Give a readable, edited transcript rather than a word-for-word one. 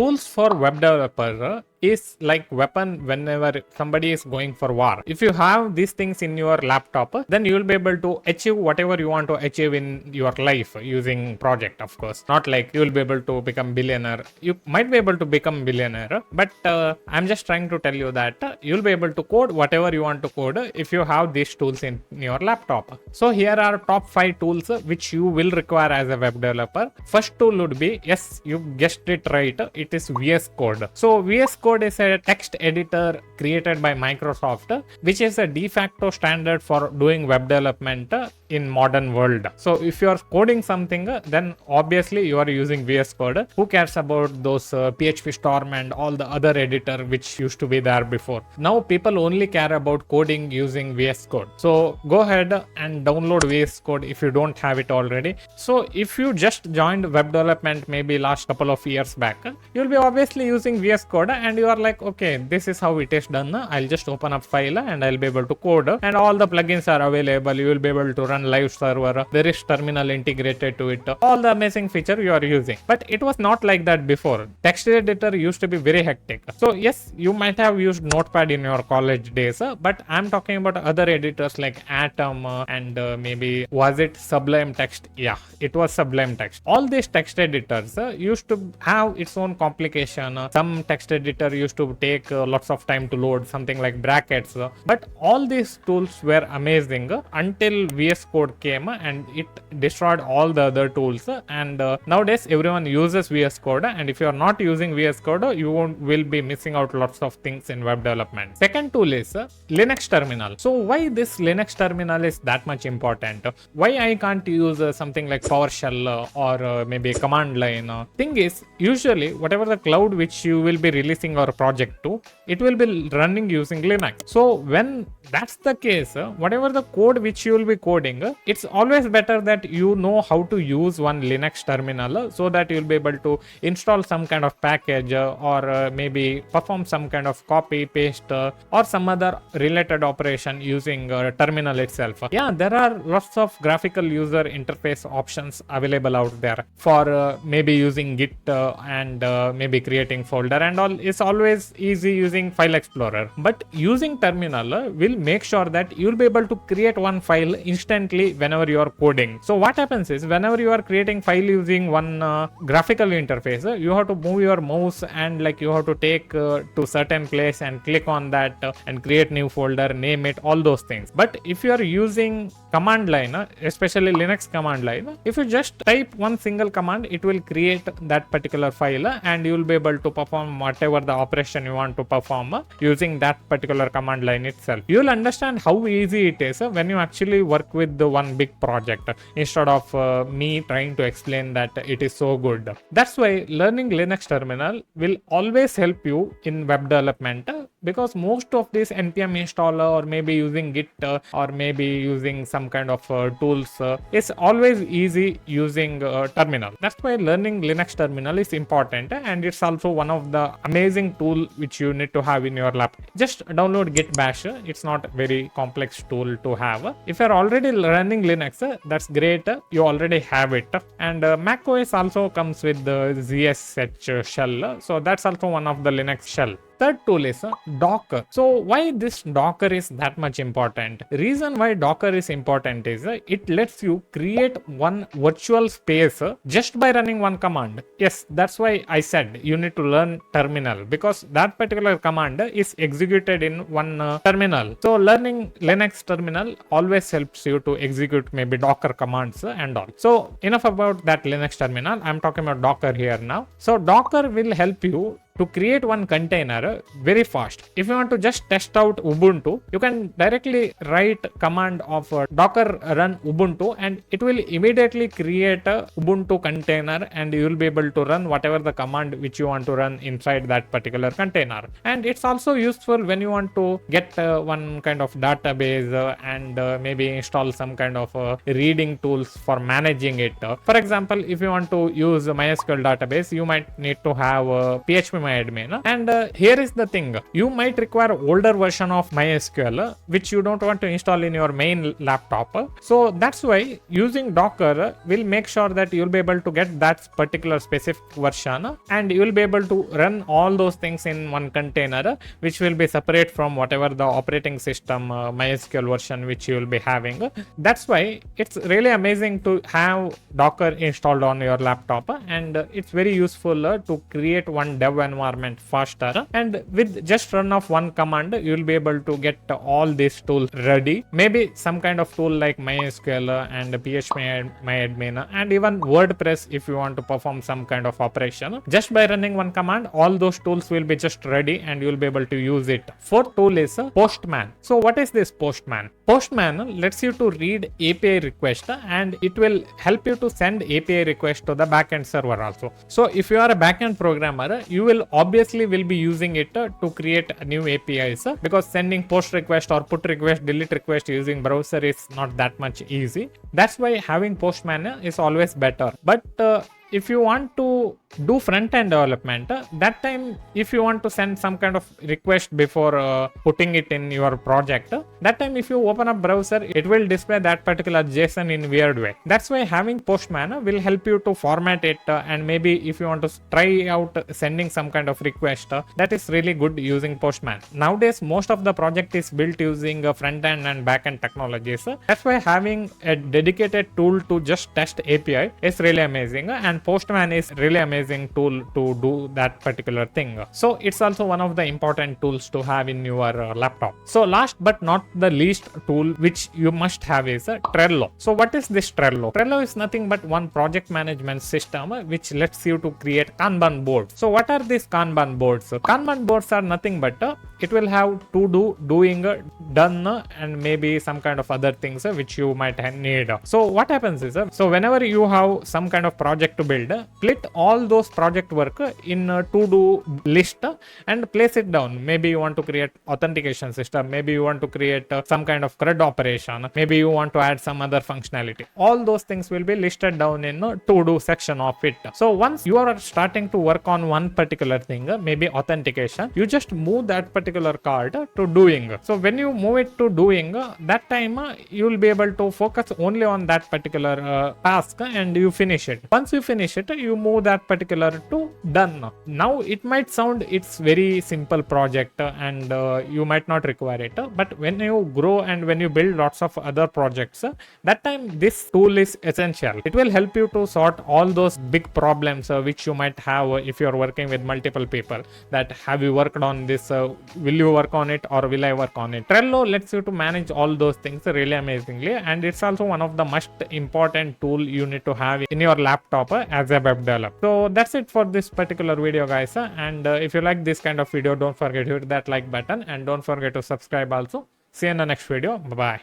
Tools for web developer is like weapon whenever somebody is going for war. If you have these things in your laptop, then you will be able to achieve whatever you want to achieve in your life using project, of course. Not like you will be able to become billionaire. You might be able to become billionaire, but I'm just trying to tell you that you'll be able to code whatever you want to code if you have these tools in your laptop. So here are top 5 tools which you will require as a web developer. First tool would be, yes, you guessed it right, it is VS Code. So VS Code is a text editor created by Microsoft, which is a de facto standard for doing web development in modern world. So if you are coding something, then obviously you are using VS Code. Who cares about those PHP Storm and all the other editor which used to be there before? Now people only care about coding using VS Code. So go ahead and download VS Code if you don't have it already. So if you just joined web development maybe last couple of years back, you'll be obviously using VS Code and you are like, okay, this is how it is done. I'll just open up file and I'll be able to code, and all the plugins are available. You will be able to run live server. There is terminal integrated to it. All the amazing feature you are using. But it was not like that before. Text editor used to be very hectic. So yes, you might have used Notepad in your college days, but I'm talking about other editors like Atom and maybe was it Sublime Text? Yeah, it was Sublime Text. All these text editors used to have its own complication. Some text editor used to take lots of time to load, something like brackets. But all these tools were amazing until VS Code came and it destroyed all the other tools. And nowadays everyone uses VS Code, and if you are not using VS Code, you will be missing out lots of things in web development. Second tool is Linux terminal. So why this Linux terminal is that much important? Why I can't use something like PowerShell or maybe command line? Thing is, usually whatever the cloud which you will be releasing our project to, it will be running using Linux. So when that's the case, whatever the code which you will be coding, it's always better that you know how to use one Linux terminal so that you'll be able to install some kind of package or maybe perform some kind of copy paste or some other related operation using terminal itself. Yeah, there are lots of graphical user interface options available out there for maybe using Git and maybe creating folder and all. It's always easy using File Explorer, but using terminal will make sure that you'll be able to create one file instantly whenever you are coding. So what happens is, whenever you are creating file using one graphical interface, you have to move your mouse and like you have to take to certain place and click on that and create new folder, name it, all those things. But if you are using command line, especially Linux command line, if you just type one single command, it will create that particular file and you will be able to perform whatever the operation you want to perform using that particular command line itself. You will understand how easy it is when you actually work with the one big project instead of me trying to explain that it is so good. That's why learning Linux terminal will always help you in web development, because most of this npm installer or maybe using Git or maybe using some kind of tools is always easy using terminal. That's why learning Linux terminal is important, and it's also one of the amazing tool which you need to have in your laptop. Just download Git Bash. It's not a very complex tool to have. If you're already running Linux, that's great. You already have it. And Mac OS also comes with the ZSH shell. So that's also one of the Linux shell. Third tool is Docker. So why this Docker is that much important? Reason why Docker is important is it lets you create one virtual space just by running one command. Yes, that's why I said you need to learn terminal, because that particular command is executed in one terminal. So learning Linux terminal always helps you to execute maybe Docker commands and all. So enough about that Linux terminal. I'm talking about Docker here now. So Docker will help you to create one container very fast. If you want to just test out Ubuntu, you can directly write command of docker run Ubuntu and it will immediately create a Ubuntu container and you will be able to run whatever the command which you want to run inside that particular container. And it's also useful when you want to get one kind of database and maybe install some kind of reading tools for managing it. For example, if you want to use a MySQL database, you might need to have PHP admin. And here is the thing, you might require older version of MySQL which you don't want to install in your main laptop. So that's why using Docker will make sure that you'll be able to get that particular specific version, and you'll be able to run all those things in one container which will be separate from whatever the operating system MySQL version which you will be having. That's why it's really amazing to have Docker installed on your laptop, and it's very useful to create one dev environment faster, and with just run of one command you will be able to get all these tools ready. Maybe some kind of tool like MySQL and phpMyAdmin and even WordPress if you want to perform some kind of operation. Just by running one command, all those tools will be just ready and you will be able to use it. Fourth tool is Postman. So what is this Postman? Postman lets you to read API request, and it will help you to send API request to the backend server also. So if you are a backend programmer, you will obviously be using it to create new APIs, because sending post request or put request, delete request using browser is not that much easy. That's why having Postman is always better. But if you want to do front-end development, that time if you want to send some kind of request before putting it in your project, that time if you open up browser, it will display that particular JSON in weird way. That's why having Postman will help you to format it, and maybe if you want to try out sending some kind of request, that is really good using Postman. Nowadays most of the project is built using front-end and back-end technologies. That's why having a dedicated tool to just test API is really amazing, and Postman is really amazing tool to do that particular thing. So it's also one of the important tools to have in your laptop. So last but not the least tool which you must have is Trello. So what is this Trello? Trello is nothing but one project management system which lets you to create Kanban boards. So what are these Kanban boards? Kanban boards are nothing but it will have to do, doing, done, and maybe some kind of other things which you might need. So what happens is, so whenever you have some kind of project to build, split all those project work in a to-do list and place it down. Maybe you want to create authentication system, maybe you want to create some kind of CRUD operation, maybe you want to add some other functionality. All those things will be listed down in a to-do section of it. So once you are starting to work on one particular thing, maybe authentication, you just move that particular card to doing. So when you move it to doing, that time you will be able to focus only on that particular task and you finish it. Once you finish it, you move that particular to done. Now it might sound it's very simple project and you might not require it, but when you grow and when you build lots of other projects, that time this tool is essential. It will help you to sort all those big problems which you might have if you're working with multiple people, that have you worked on this, will you work on it or will I work on it. Trello lets you to manage all those things really amazingly, and it's also one of the most important tool you need to have in your laptop as a web developer. So that's it for this particular video, guys, and if you like this kind of video, don't forget to hit that like button and don't forget to subscribe also. See you in the next video. Bye bye.